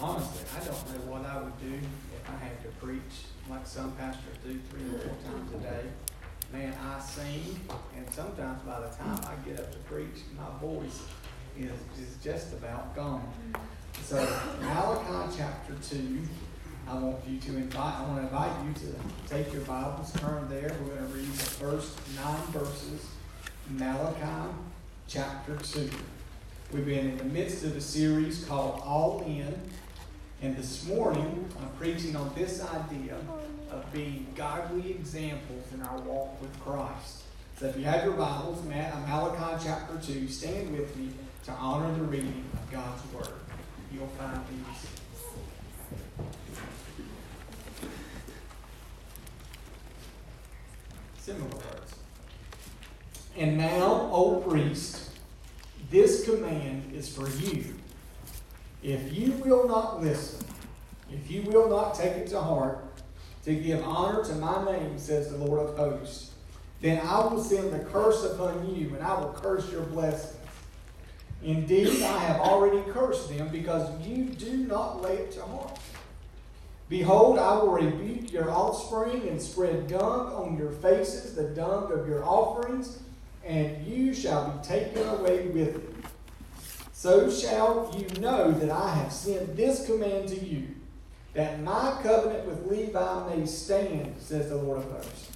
Honestly, I don't know what I would do if I had to preach like some pastors do 3 or 4 times a day. Man, I sing, and sometimes by the time I get up to preach, my voice is just about gone. So Malachi chapter 2, I want to invite you to take your Bibles, turn there. We're going to read the first 9 verses, Malachi chapter 2. We've been in the midst of a series called All In, and this morning I'm preaching on this idea of being godly examples in our walk with Christ. So if you have your Bibles, Malachi chapter 2, stand with me to honor the reading of God's Word. You'll find these similar words. And now, O priest, this command is for you. If you will not listen, if you will not take it to heart, to give honor to my name, says the Lord of hosts, then I will send the curse upon you, and I will curse your blessings. Indeed, I have already cursed them, because you do not lay it to heart. Behold, I will rebuke your offspring and spread dung on your faces, the dung of your offerings, and you shall be taken away with it. So shall you know that I have sent this command to you, that my covenant with Levi may stand, says the Lord of hosts.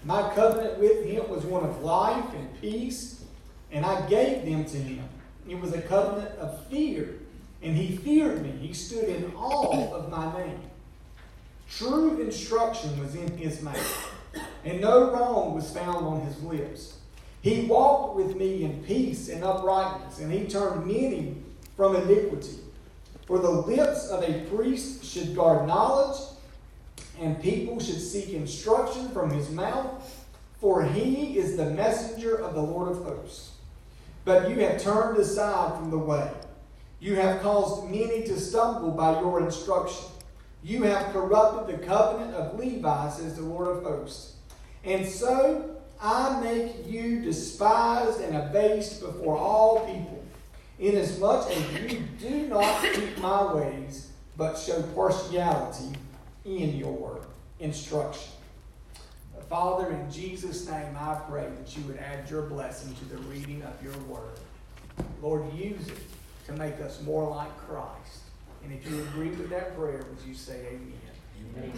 My covenant with him was one of life and peace, and I gave them to him. It was a covenant of fear, and he feared me. He stood in awe of my name. True instruction was in his mouth, and no wrong was found on his lips. He walked with me in peace and uprightness, and he turned many from iniquity. For the lips of a priest should guard knowledge, and people should seek instruction from his mouth, for he is the messenger of the Lord of hosts. But you have turned aside from the way. You have caused many to stumble by your instruction. You have corrupted the covenant of Levi, says the Lord of hosts. And so I make you despised and abased before all people, inasmuch as you do not keep my ways, but show partiality in your instruction. Father, in Jesus' name, I pray that you would add your blessing to the reading of your word. Lord, use it to make us more like Christ. And if you agree with that prayer, would you say amen? Amen.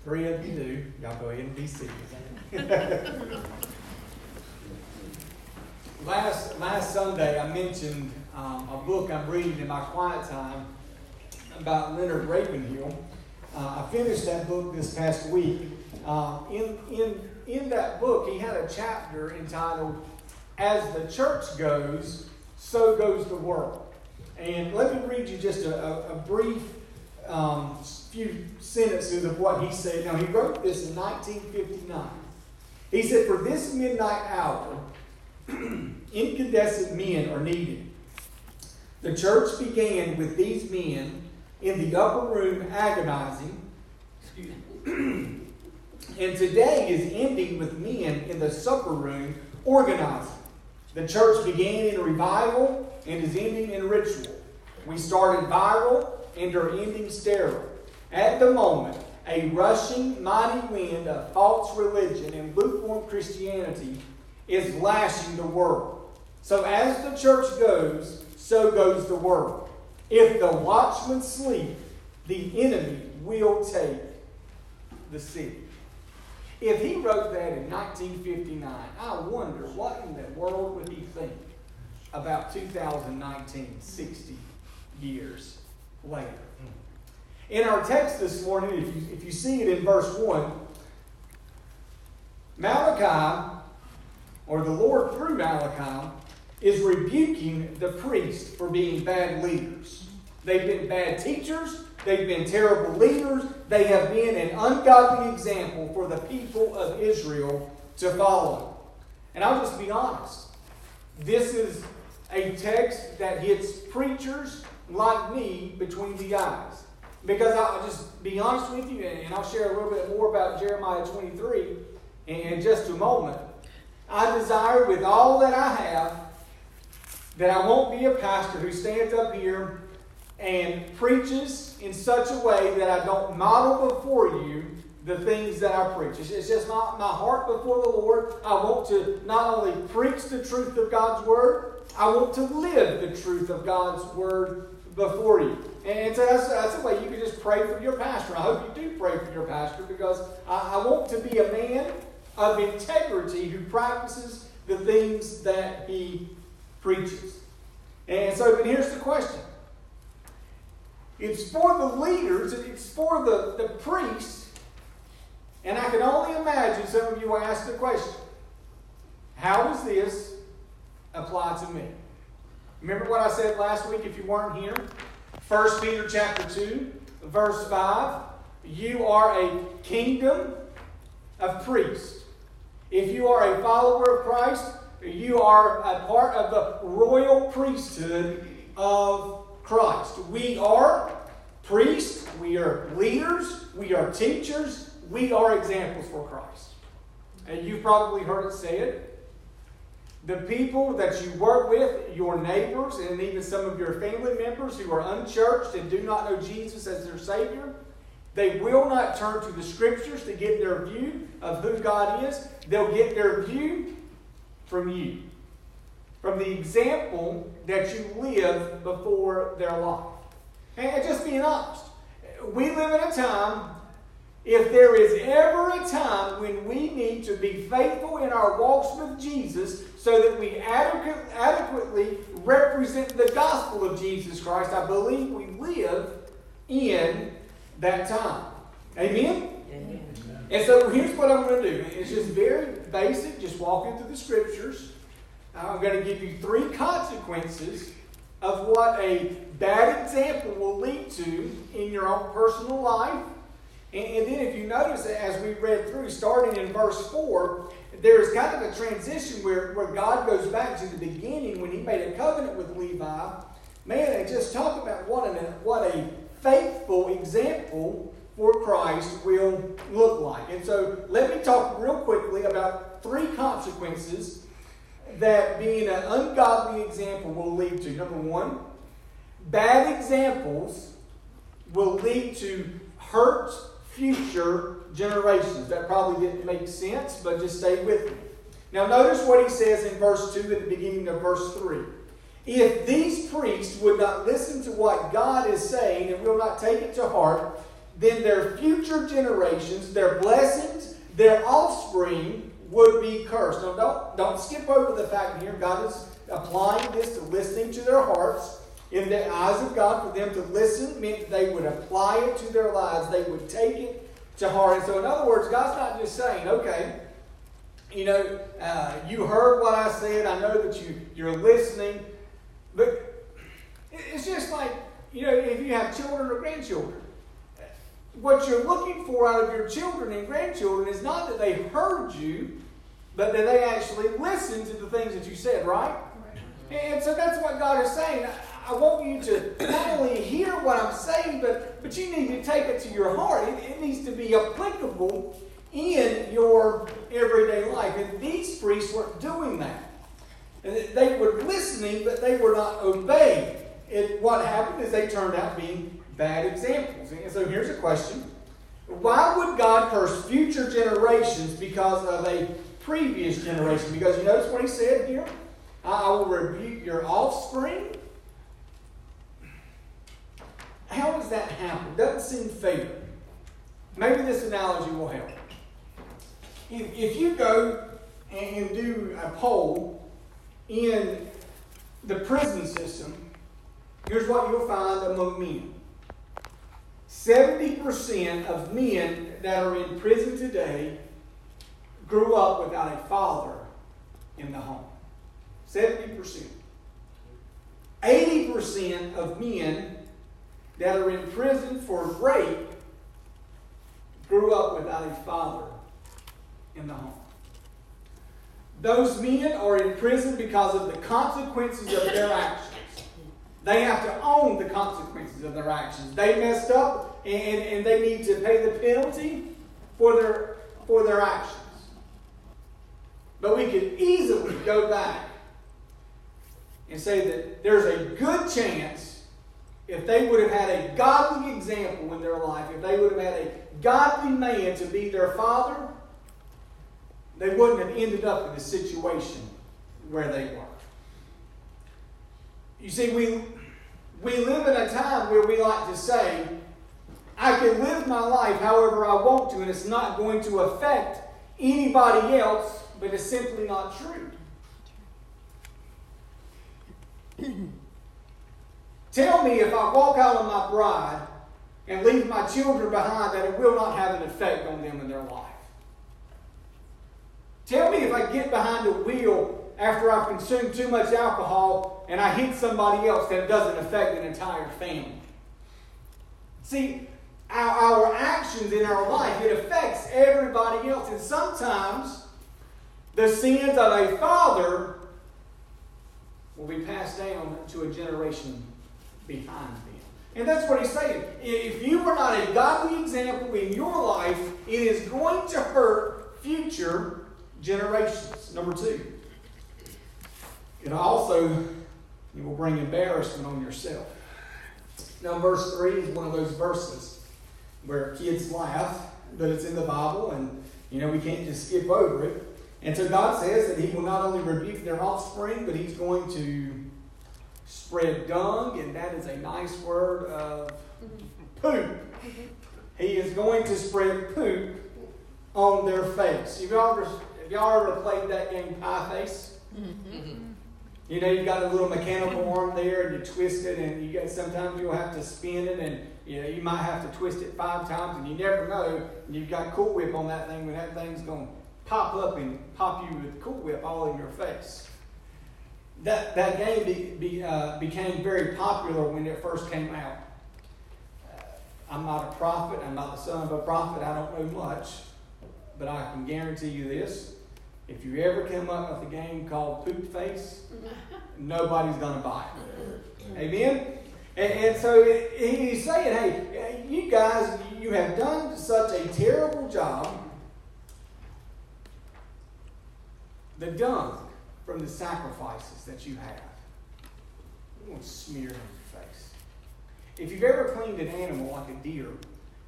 3 of you do. Y'all go ahead and be seated. Last Sunday, I mentioned a book I'm reading in my quiet time about Leonard Ravenhill. I finished that book this past week. In that book, he had a chapter entitled, "As the Church Goes, So Goes the World." And let me read you just a brief few sentences of what he said. Now, he wrote this in 1959. He said, "For this midnight hour, incandescent men are needed. The church began with these men in the upper room agonizing, and today is ending with men in the supper room organizing. The church began in revival and is ending in ritual. We started viral and are ending sterile. At the moment, a rushing, mighty wind of false religion and lukewarm Christianity is lashing the world. So as the church goes, so goes the world. If the watchmen sleep, the enemy will take the city." If he wrote that in 1959, I wonder what in the world would he think about 2019, 60 years later. In our text this morning, if you see it in verse 1, Malachi, or the Lord through Malachi, is rebuking the priests for being bad leaders. They've been bad teachers. They've been terrible leaders. They have been an ungodly example for the people of Israel to follow. And I'll just be honest. This is a text that hits preachers like me between the eyes. Because I'll just be honest with you, and I'll share a little bit more about Jeremiah 23 in just a moment. I desire with all that I have that I won't be a pastor who stands up here and preaches in such a way that I don't model before you the things that I preach. It's just not my heart before the Lord. I want to not only preach the truth of God's Word, I want to live the truth of God's Word before you. And so that's the way you can just pray for your pastor. I hope you do pray for your pastor, because I want to be a man of integrity who practices the things that he preaches. And so, but here's the question. It's for the leaders, it's for the priests, and I can only imagine some of you will ask the question, how does this apply to me? Remember what I said last week if you weren't here? 1 Peter chapter 2, verse 5. You are a kingdom of priests. If you are a follower of Christ, you are a part of the royal priesthood of Christ. We are priests, we are leaders, we are teachers, we are examples for Christ. And you've probably heard it said, the people that you work with, your neighbors, and even some of your family members who are unchurched and do not know Jesus as their Savior, they will not turn to the Scriptures to get their view of who God is. They'll get their view from you, from the example that you live before their life. And just being honest, we live in a time, if there is ever a time when we need to be faithful in our walks with Jesus so that we adequately represent the gospel of Jesus Christ, I believe we live in that time. Amen? Amen. And so here's what I'm going to do. It's just very basic, just walking through the Scriptures. I'm going to give you 3 consequences of what a bad example will lead to in your own personal life. And then if you notice, as we read through, starting in verse 4, there's kind of a transition where God goes back to the beginning when he made a covenant with Levi. Man, they just talk about what a faithful example for Christ will look like. And so let me talk real quickly about 3 consequences that being an ungodly example will lead to. Number 1, bad examples will lead to hurt future generations. That probably didn't make sense, but just stay with me. Now notice what he says in verse 2 at the beginning of verse 3. If these priests would not listen to what God is saying and will not take it to heart, then their future generations, their blessings, their offspring would be cursed. Now don't skip over the fact here. God is applying this to listening to their hearts. In the eyes of God, for them to listen meant that they would apply it to their lives. They would take it to heart. And so in other words, God's not just saying, okay, you heard what I said. I know that you're listening. But it's just like, if you have children or grandchildren. What you're looking for out of your children and grandchildren is not that they heard you, but that they actually listened to the things that you said, right? And so that's what God is saying. I want you to not only hear what I'm saying, but you need to take it to your heart. It needs to be applicable in your everyday life. And these priests weren't doing that. And they were listening, but they were not obeying. And what happened is they turned out being bad examples. And so here's a question. Why would God curse future generations because of a previous generation? Because you notice what he said here? I will rebuke your offspring. How does that happen? It doesn't seem fair. Maybe this analogy will help. If you go and do a poll in the prison system, here's what you'll find among men. 70% of men that are in prison today grew up without a father in the home. 70%. 80% of men that are in prison for rape grew up without a father in the home. Those men are in prison because of the consequences of their actions. They have to own the consequences of their actions. They messed up and they need to pay the penalty for their actions. But we could easily go back and say that there's a good chance if they would have had a godly example in their life, if they would have had a godly man to be their father, they wouldn't have ended up in the situation where they were. You see, we live in a time where we like to say, I can live my life however I want to, and it's not going to affect anybody else, but it's simply not true. Tell me if I walk out on my bride and leave my children behind that it will not have an effect on them in their life. Tell me if I get behind the wheel after I've consumed too much alcohol and I hit somebody else that it doesn't affect an entire family. See, our actions in our life, it affects everybody else. And sometimes the sins of a father will be passed down to a generation behind them. And that's what he's saying. If you are not a godly example in your life, it is going to hurt future generations. Number 2, it also will bring embarrassment on yourself. Now, verse 3 is one of those verses where kids laugh, but it's in the Bible, and we can't just skip over it. And so God says that He will not only rebuke their offspring, but He's going to spread dung, and that is a nice word of poop. He is going to spread poop on their face. Have y'all ever played that game Pie Face? You've got a little mechanical arm there, and you twist it, and sometimes you'll have to spin it, and you might have to twist it 5 times, and you never know. And you've got Cool Whip on that thing when that thing's going to pop up and pop you with Cool Whip all in your face. That game became very popular when it first came out. I'm not a prophet. I'm not the son of a prophet. I don't know much. But I can guarantee you this. If you ever come up with a game called Poop Face, nobody's going to buy it. Amen? And so he's saying, hey, you guys, you have done such a terrible job. The dung from the sacrifices that you have, you want to smear it on your face. If you've ever cleaned an animal like a deer,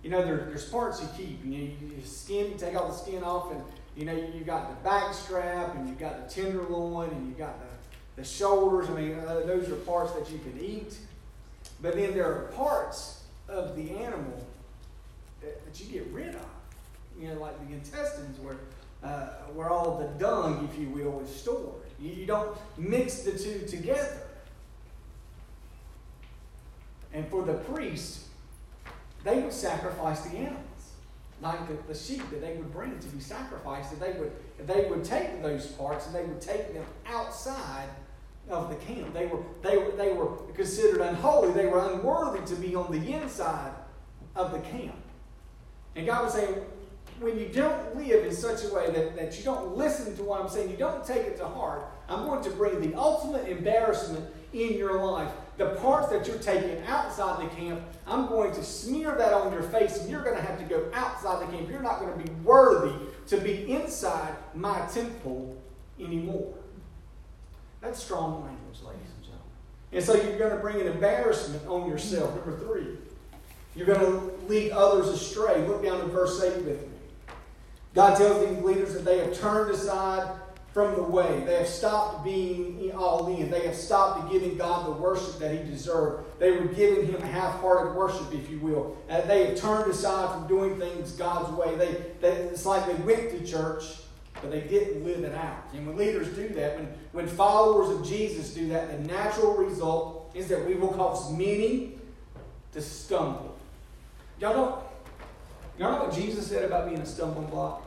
there's parts you keep. You take all the skin off, and you've got the back strap, and you've got the tenderloin, and you've got the shoulders. Those are parts that you can eat. But then there are parts of the animal that you get rid of. Like the intestines where all of the dung, if you will, is stored. You don't mix the two together. And for the priest, they would sacrifice the animals. Like the sheep that they would bring to be sacrificed, they would take those parts and they would take them outside of the camp. They were considered unholy. They were unworthy to be on the inside of the camp. And God was saying, when you don't live in such a way that you don't listen to what I'm saying, you don't take it to heart, I'm going to bring the ultimate embarrassment in your life. The parts that you're taking outside the camp, I'm going to smear that on your face, and you're going to have to go outside the camp. You're not going to be worthy to be inside my temple anymore. That's strong language, ladies and gentlemen. And so you're going to bring an embarrassment on yourself. Number 3, you're going to lead others astray. Look down to verse 8 with me. God tells these leaders that they have turned aside from the way. They have stopped being all in. They have stopped giving God the worship that He deserved. They were giving Him half-hearted worship, if you will. They have turned aside from doing things God's way. It's like they went to church, but they didn't live it out. And when leaders do that, when followers of Jesus do that, the natural result is that we will cause many to stumble. Y'all know what Jesus said about being a stumbling block?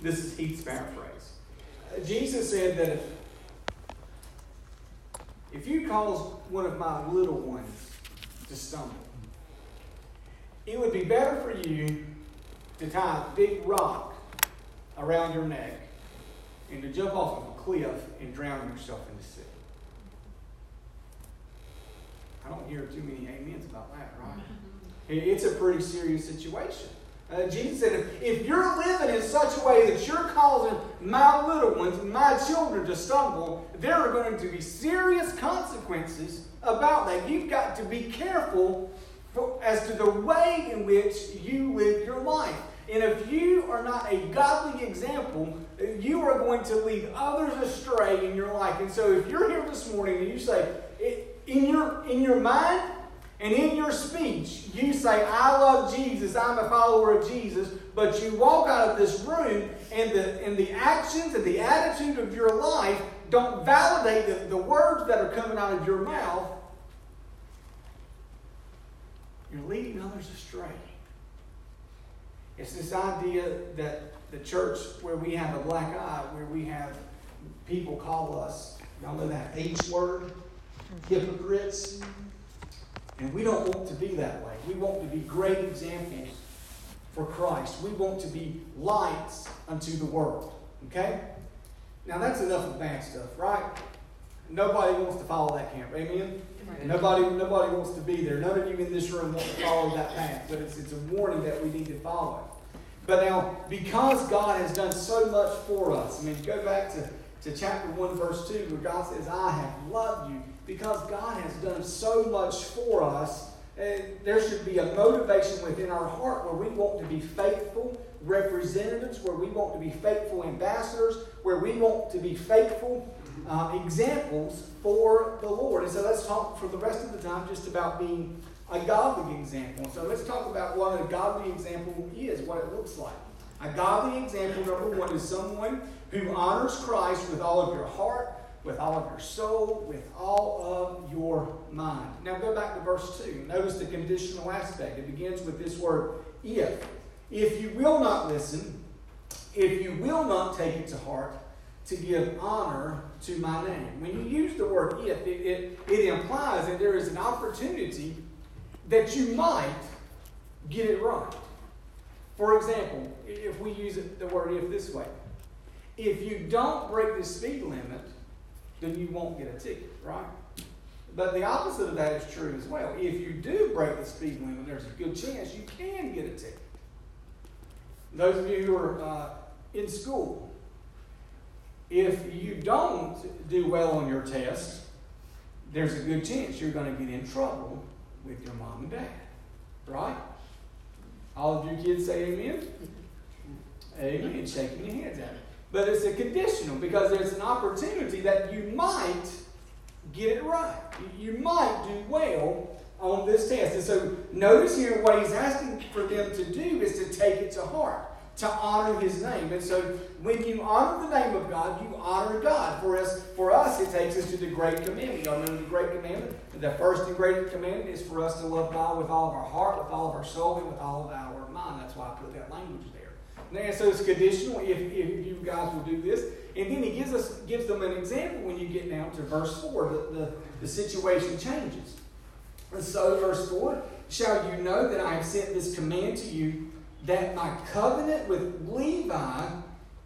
This is Heath's paraphrase. Jesus said that if you cause one of my little ones to stumble, it would be better for you to tie a big rock around your neck and to jump off of a cliff and drown yourself in the sea. I don't hear too many amens about that, right? It's a pretty serious situation. Jesus said, if you're living in such a way that you're causing my little ones, my children to stumble, there are going to be serious consequences about that. You've got to be careful as to the way in which you live your life. And if you are not a godly example, you are going to lead others astray in your life. And so if you're here this morning and you say, in your mind and in your speech, you say, I love Jesus, I'm a follower of Jesus, but you walk out of this room and the actions and the attitude of your life don't validate the words that are coming out of your mouth, you're leading others astray. It's this idea that the church, where we have a black eye, where we have people call us, y'all know that H word, hypocrites. And we don't want to be that way. We want to be great examples for Christ. We want to be lights unto the world. Okay? Now that's enough of bad stuff, right? Nobody wants to follow that camp. Amen? Right. Nobody wants to be there. None of you in this room want to follow that path. But it's a warning that we need to follow. But now, because God has done so much for us, I mean, go back to chapter 1, verse 2, where God says, I have loved you. Because God has done so much for us, there should be a motivation within our heart where we want to be faithful representatives, where we want to be faithful ambassadors, where we want to be faithful examples for the Lord. And so let's talk for the rest of the time just about being a godly example. So let's talk about what a godly example is, what it looks like. A godly example, number one, is someone who honors Christ with all of your heart, with all of your soul, with all of your mind. Now go back to verse 2. Notice the conditional aspect. It begins with this word, if. If you will not listen, if you will not take it to heart, to give honor to my name. When you use the word if, it implies that there is an opportunity that you might get it right. For example, if we use the word if this way, if you don't break the speed limit, then you won't get a ticket, right? But the opposite of that is true as well. If you do break the speed limit, there's a good chance you can get a ticket. Those of you who are in school, if you don't do well on your test, there's a good chance you're going to get in trouble with your mom and dad, right? All of you kids say amen? Amen, shaking your hands at it. But it's a conditional because there's an opportunity that you might get it right. You might do well on this test. And so notice here what he's asking for them to do is to take it to heart, to honor his name. And so when you honor the name of God, you honor God. For us, it takes us to the great commandment. Y'all remember the great commandment? The first and greatest commandment is for us to love God with all of our heart, with all of our soul, and with all of our mind. That's why I put that language there. And so it's conditional if you guys will do this. And then he gives them an example when you get down to verse 4. The situation changes. And so verse 4, shall you know that I have sent this command to you, that my covenant with Levi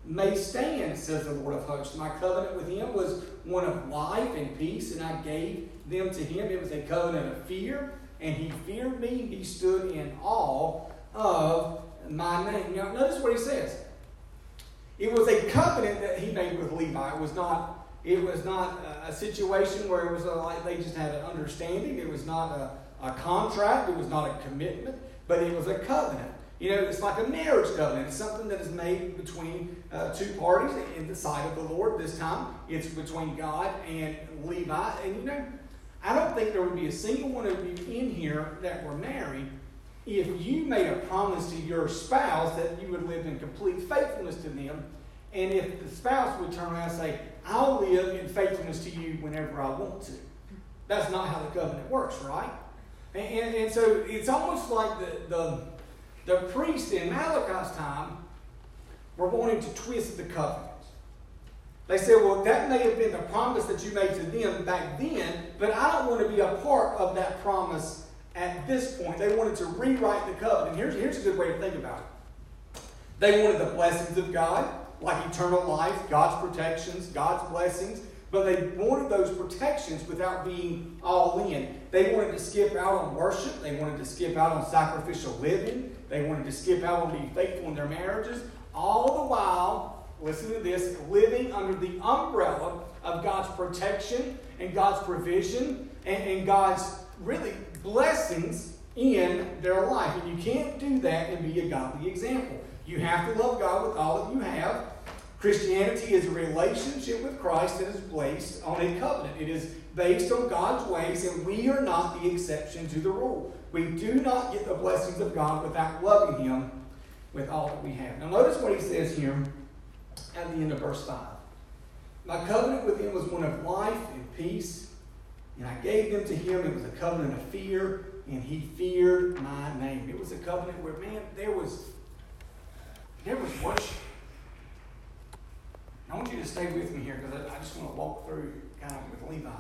may stand, says the Lord of hosts. My covenant with him was one of life and peace, and I gave them to him. It was a covenant of fear, and he feared me, and he stood in awe of my name. Now, notice what he says. It was a covenant that he made with Levi. It was not a situation where it was like they just had an understanding. It was not a contract. It was not a commitment, but it was a covenant. You know, it's like a marriage covenant. It's something that is made between two parties in the sight of the Lord. This time, it's between God and Levi. And you know, I don't think there would be a single one of you in here that were married if you made a promise to your spouse that you would live in complete faithfulness to them, and if the spouse would turn around and say, I'll live in faithfulness to you whenever I want to. That's not how the covenant works, right? And so it's almost like the priests in Malachi's time were wanting to twist the covenant. They said, well, that may have been the promise that you made to them back then, but I don't want to be a part of that promise at this point. They wanted to rewrite the covenant. Here's a good way to think about it. They wanted the blessings of God, like eternal life, God's protections, God's blessings, But they wanted those protections without being all in. They wanted to skip out on worship. They wanted to skip out on sacrificial living. They wanted to skip out on being faithful in their marriages. All the while, listen to this, living under the umbrella of God's protection and God's provision and God's really blessings in their life. And you can't do that and be a godly example. You have to love God with all that you have. Christianity is a relationship with Christ that is based on a covenant. It is based on God's ways, and we are not the exception to the rule. We do not get the blessings of God without loving Him with all that we have. Now notice what he says here at the end of verse 5. My covenant with him was one of life and peace, and I gave them to him. It was a covenant of fear, and he feared my name. It was a covenant where, man, there was worship. I want you to stay with me here because I just want to walk through kind of with Levi.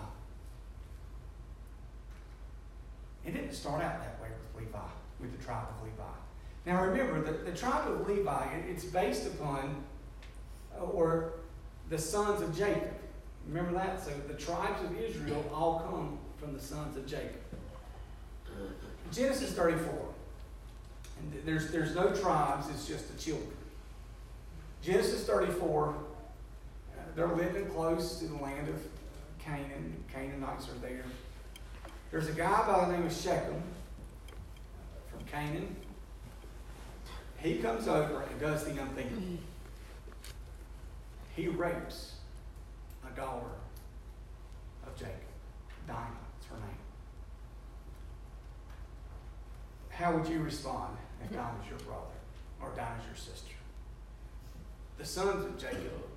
It didn't start out that way with Levi, with the tribe of Levi. Now remember, the tribe of Levi, it's based upon, or the sons of Jacob. Remember that? So the tribes of Israel all come from the sons of Jacob. Genesis 34. And there's no tribes, it's just the children. Genesis 34, they're living close to the land of Canaan. Canaanites are there. There's a guy by the name of Shechem from Canaan. He comes over and does the unthinkable. He rapes a daughter of Jacob. Dinah is her name. How would you respond if Dinah's your brother or Dinah's your sister? The sons of Jacob are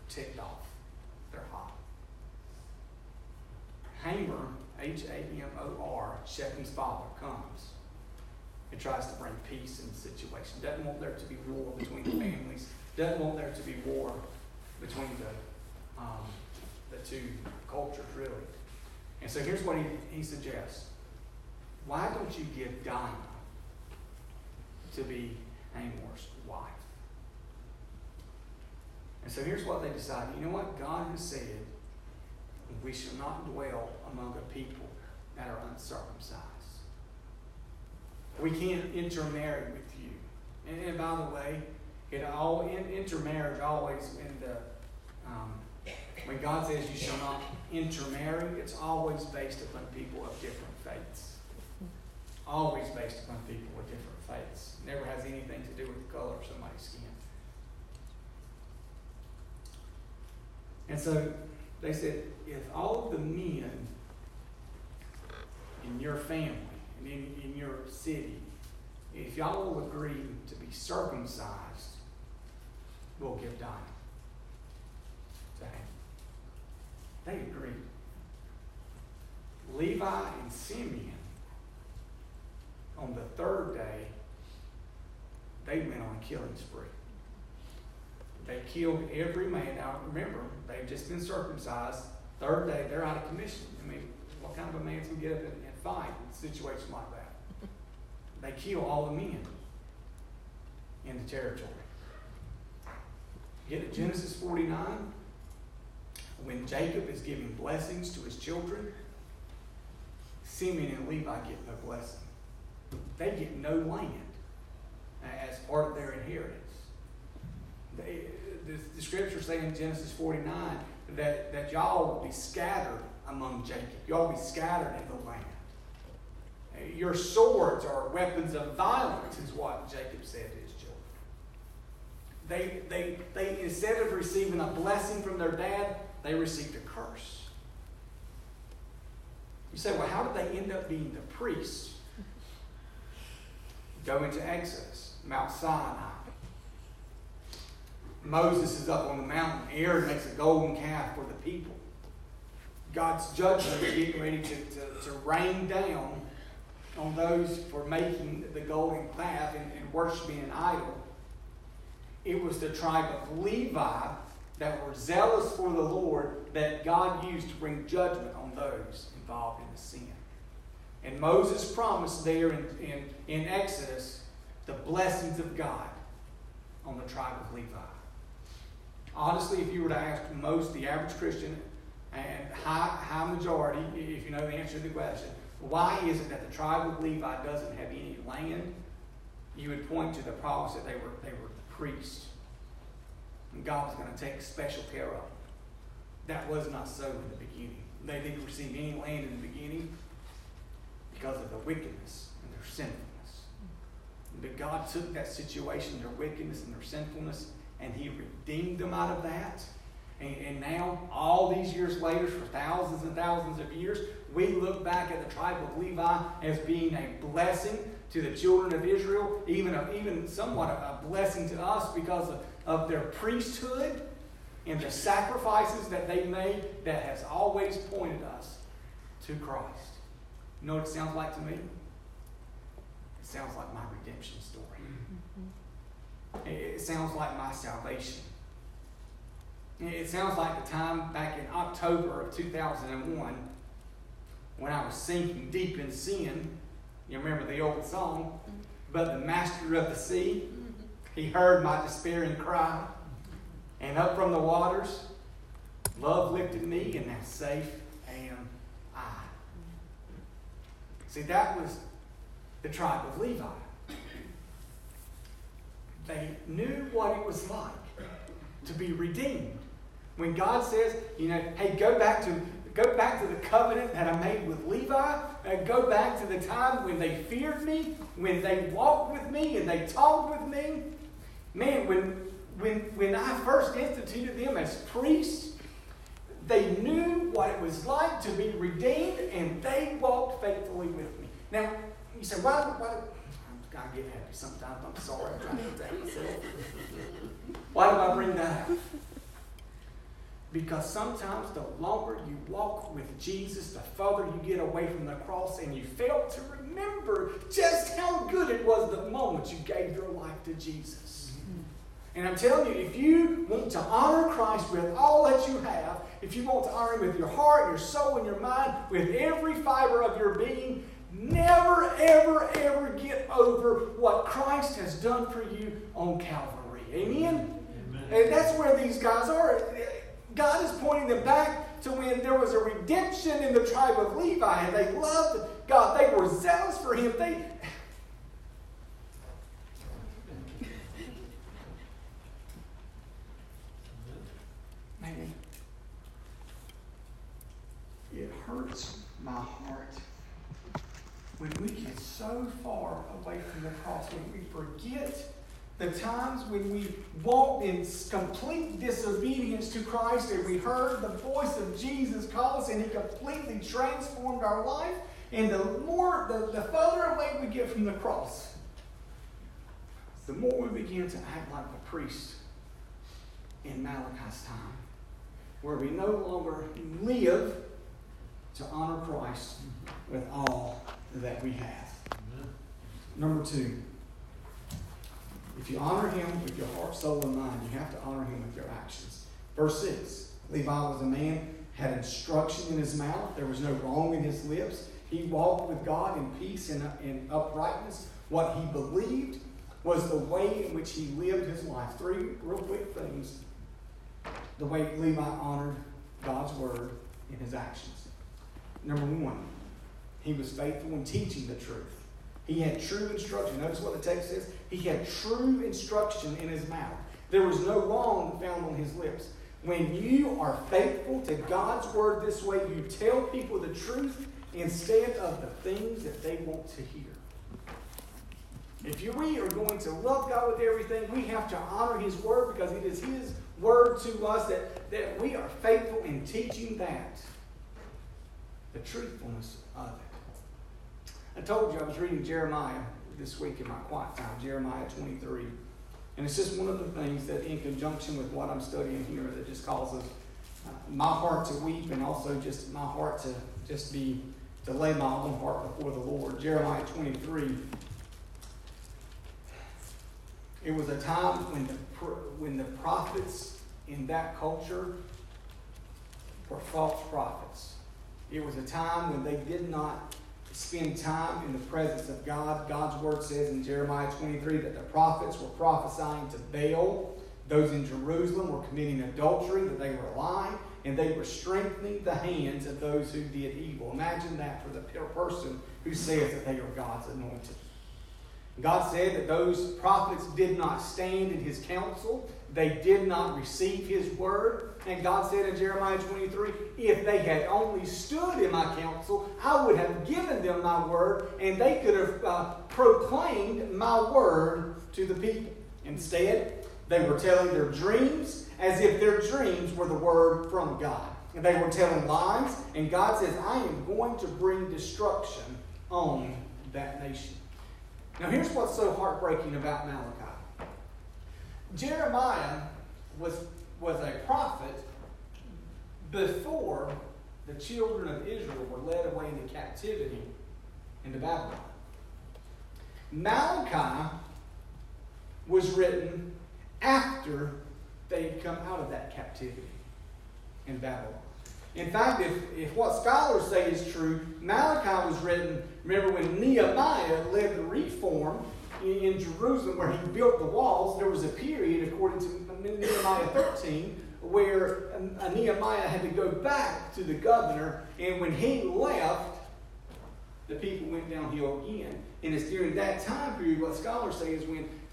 ticked off. They're hot. Hamor, Hamor, Shechem's father, comes and tries to bring peace in the situation. Doesn't want there to be war between the families. Doesn't want there to be war between the two cultures, really. And so here's what he suggests. Why don't you give Dinah to be Hamor's wife? And so here's what they decided. You know what? God has said, we shall not dwell among a people that are uncircumcised. We can't intermarry with you. And by the way, intermarriage always when God says you shall not intermarry, it's always based upon people of different faiths. Always based upon people with different faiths. Never has anything to do with the color of somebody's skin. And so they said, if all of the men in your family and in your city, if y'all will agree to be circumcised, we'll give Dinah to him. They agreed. Levi and Simeon, on the third day, they went on a killing spree. They killed every man. Now remember, they've just been circumcised. Third day, they're out of commission. I mean, what kind of a man's going to get up and fight in a situation like that? They kill all the men in the territory. Get to Genesis 49, when Jacob is giving blessings to his children, Simeon and Levi get no blessing. They get no land as part of their inheritance. The scriptures say in Genesis 49 that y'all will be scattered among Jacob. Y'all will be scattered in the land. Your swords are weapons of violence, is what Jacob said to his children. They instead of receiving a blessing from their dad, they received a curse. You say, well, how did they end up being the priests? Go into Exodus, Mount Sinai. Moses is up on the mountain. Aaron makes a golden calf for the people. God's judgment is getting ready to rain down on those for making the golden calf and worshiping an idol. It was the tribe of Levi that were zealous for the Lord that God used to bring judgment on those involved in the sin. And Moses promised there in Exodus the blessings of God on the tribe of Levi. Honestly, if you were to ask the average Christian and high majority, if you know the answer to the question, why is it that the tribe of Levi doesn't have any land? You would point to the promise that they were priests. And God was going to take special care of them. That was not so in the beginning. They didn't receive any land in the beginning because of the wickedness and their sinfulness. But God took that situation, their wickedness and their sinfulness, and He redeemed them out of that. And now, all these years later, for thousands and thousands of years, we look back at the tribe of Levi as being a blessing to the children of Israel, even somewhat a blessing to us because of their priesthood and the sacrifices that they made that has always pointed us to Christ. You know what it sounds like to me? It sounds like my redemption story. It sounds like my salvation. It sounds like the time back in October of 2001 when I was sinking deep in sin. You remember the old song? But the master of the sea, he heard my despairing cry. And up from the waters, love lifted me, and now safe am I. See, that was the tribe of Levi. They knew what it was like to be redeemed. When God says, hey, go back to the covenant that I made with Levi. Go back to the time when they feared me, when they walked with me and they talked with me. Man, when I first instituted them as priests, they knew what it was like to be redeemed, and they walked faithfully with me. Now, you say, why I get happy sometimes. I'm sorry. I'm trying to protect myself. Why do I bring that up? Because sometimes the longer you walk with Jesus, the further you get away from the cross, and you fail to remember just how good it was the moment you gave your life to Jesus. And I'm telling you, if you want to honor Christ with all that you have, if you want to honor Him with your heart, your soul, and your mind, with every fiber of your being, never, ever, ever get over what Christ has done for you on Calvary. Amen? And that's where these guys are. God is pointing them back to when there was a redemption in the tribe of Levi, and they loved God. They were zealous for Him. Man, it hurts my heart when we get so far away from the cross, when we forget the times when we walked in complete disobedience to Christ, and we heard the voice of Jesus call us, and He completely transformed our life. And the further away we get from the cross, the more we begin to act like the priest in Malachi's time, where we no longer live to honor Christ with all that we have. Number 2. If you honor Him with your heart, soul, and mind, you have to honor Him with your actions. Verse 6. Levi was a man, had instruction in his mouth. There was no wrong in his lips. He walked with God in peace and in uprightness. What he believed was the way in which he lived his life. 3 real quick things. The way Levi honored God's word in his actions. Number 1, he was faithful in teaching the truth. He had true instruction. Notice what the text says. He had true instruction in his mouth. There was no wrong found on his lips. When you are faithful to God's word this way, you tell people the truth instead of the things that they want to hear. If we are going to love God with everything, we have to honor His word, because it is His word to us that we are faithful in teaching that. The truthfulness of it. I told you I was reading Jeremiah this week in my quiet time, Jeremiah 23. And it's just one of the things that, in conjunction with what I'm studying here, that just causes my heart to weep, and also just my heart to lay my own heart before the Lord. Jeremiah 23. It was a time when the prophets in that culture were false prophets. It was a time when they did not spend time in the presence of God. God's word says in Jeremiah 23 that the prophets were prophesying to Baal. Those in Jerusalem were committing adultery, that they were lying. and they were strengthening the hands of those who did evil. Imagine that for the person who says that they are God's anointed. God said that those prophets did not stand in his counsel. They did not receive his word. And God said in Jeremiah 23, if they had only stood in my counsel, I would have given them my word, and they could have proclaimed my word to the people. Instead, they were telling their dreams as if their dreams were the word from God. And they were telling lies, and God says, I am going to bring destruction on that nation. Now here's what's so heartbreaking about Malachi. Jeremiah was a prophet before the children of Israel were led away into captivity into Babylon. Malachi was written after they'd come out of that captivity in Babylon. In fact, if what scholars say is true, Malachi was written, remember when Nehemiah led the reform in Jerusalem where he built the walls, there was a period, according to Nehemiah 13, where Nehemiah had to go back to the governor, and when he left, the people went downhill again. And it's during that time period, what scholars say is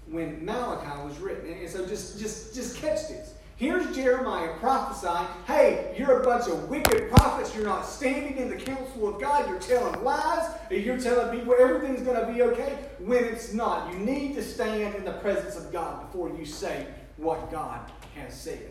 when Malachi was written. And so just catch this. Here's Jeremiah prophesying, hey, you're a bunch of wicked prophets. You're not standing in the counsel of God. You're telling lies. You're telling people everything's going to be okay when it's not. You need to stand in the presence of God before you say what God has said.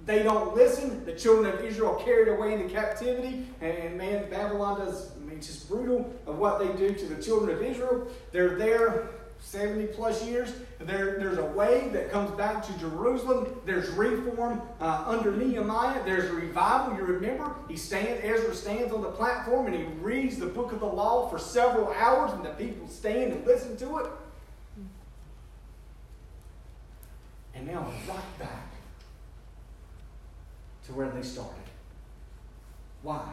They don't listen. The children of Israel carried away into captivity. And man, Babylon does, it's just brutal of what they do to the children of Israel. They're there 70 plus years. There's a way that comes back to Jerusalem. There's reform under Nehemiah. There's a revival. You remember, Ezra stands on the platform and he reads the book of the law for several hours, and the people stand and listen to it. And now we're right back to where they started. Why?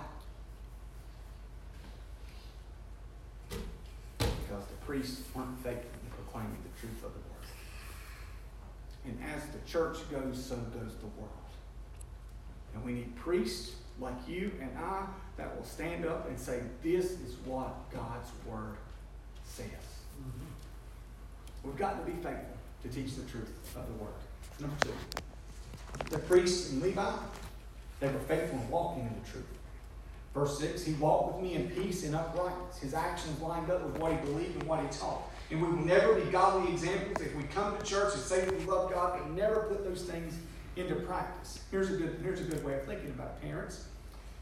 Because the priests weren't faithful in proclaiming the truth of the word. And as the church goes, so goes the world. And we need priests like you and I that will stand up and say, this is what God's word says. Mm-hmm. We've got to be faithful to teach the truth of the word. Number 2. The priests and Levi, they were faithful in walking in the truth. Verse 6, he walked with me in peace and uprightness. His actions lined up with what he believed and what he taught. And we will never be godly examples if we come to church and say that we love God and never put those things into practice. Here's a good way of thinking about it, parents.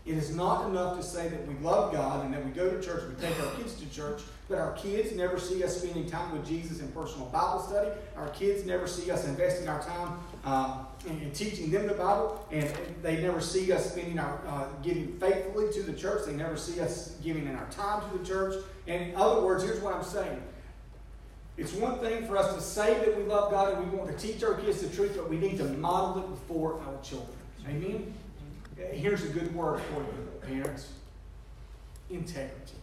It is not enough to say that we love God and that we go to church, we take our kids to church, but our kids never see us spending time with Jesus in personal Bible study. Our kids never see us investing our time in teaching them the Bible, and they never see us spending our giving faithfully to the church. They never see us giving in our time to the church. And in other words, here's what I'm saying. It's one thing for us to say that we love God and we want to teach our kids the truth, but we need to model it before our children. Amen? Here's a good word for you, parents. Integrity.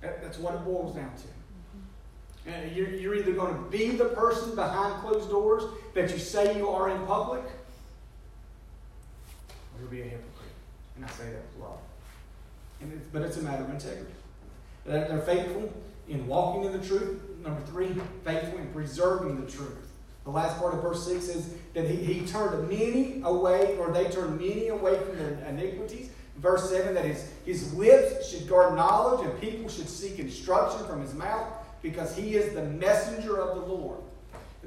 That's what it boils down to. You're either going to be the person behind closed doors that you say you are in public, or you'll be a hypocrite. And I say that with love. But it's a matter of integrity. They're faithful in walking in the truth. Number 3, faithful in preserving the truth. The last part of verse 6 says that he turned many away, or they turned many away from their iniquities. Verse 7, that his lips should guard knowledge and people should seek instruction from his mouth because he is the messenger of the Lord.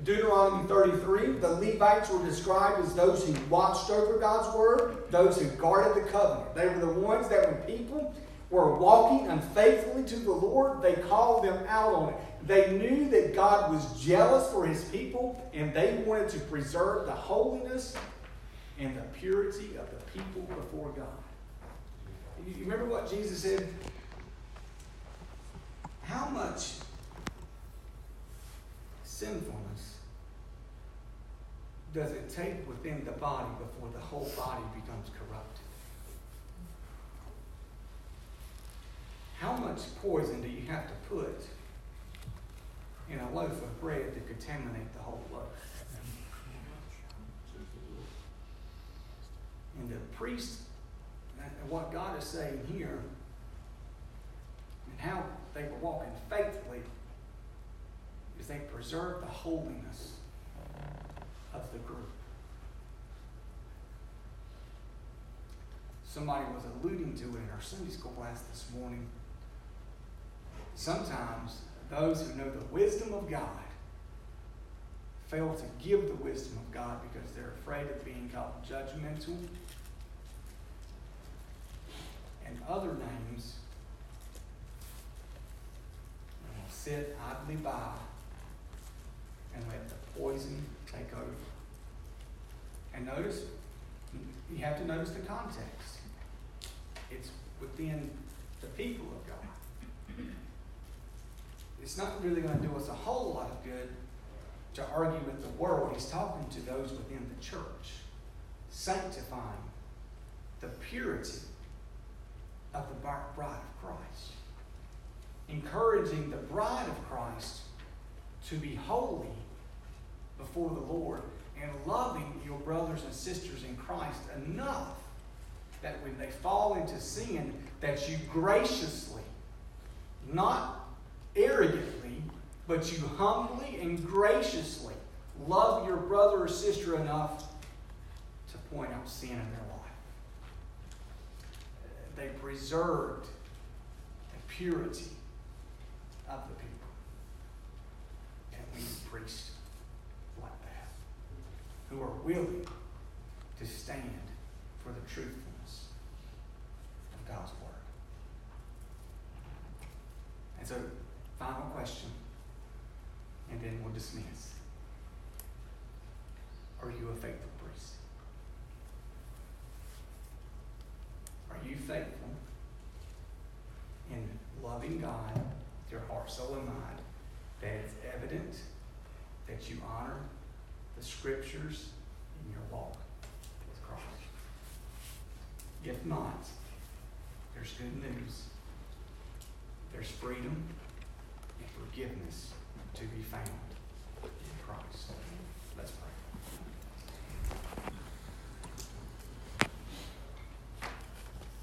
Deuteronomy 33, the Levites were described as those who watched over God's word, those who guarded the covenant. They were the ones that when people were walking unfaithfully to the Lord, they called them out on it. They knew that God was jealous for his people, and they wanted to preserve the holiness and the purity of the people before God. You remember what Jesus said? How much sinfulness does it take within the body before the whole body becomes corrupted? How much poison do you have to put in a loaf of bread to contaminate the whole loaf? And the priest, and what God is saying here, and how they were walking faithfully, is they preserved the holiness of the group. Somebody was alluding to it in our Sunday school class this morning. Sometimes those who know the wisdom of God fail to give the wisdom of God because they're afraid of being called judgmental and other names, and will sit idly by and let the poison take over. And notice, you have to notice the context. It's within the people of God. It's not really going to do us a whole lot of good to argue with the world. He's talking to those within the church, sanctifying the purity of the bride of Christ, encouraging the bride of Christ to be holy before the Lord, and loving your brothers and sisters in Christ enough that when they fall into sin, that you graciously, not arrogantly, but you humbly and graciously love your brother or sister enough to point out sin in their life. They preserved the purity of the people. And we need priests like that, who are willing to stand for the truthfulness of God's Word. And so, final question, and then we'll dismiss. Are you a faithful priest? Are you faithful in loving God with your heart, soul, and mind, that it's evident that you honor the Scriptures in your walk with Christ? If not, there's good news. There's freedom and forgiveness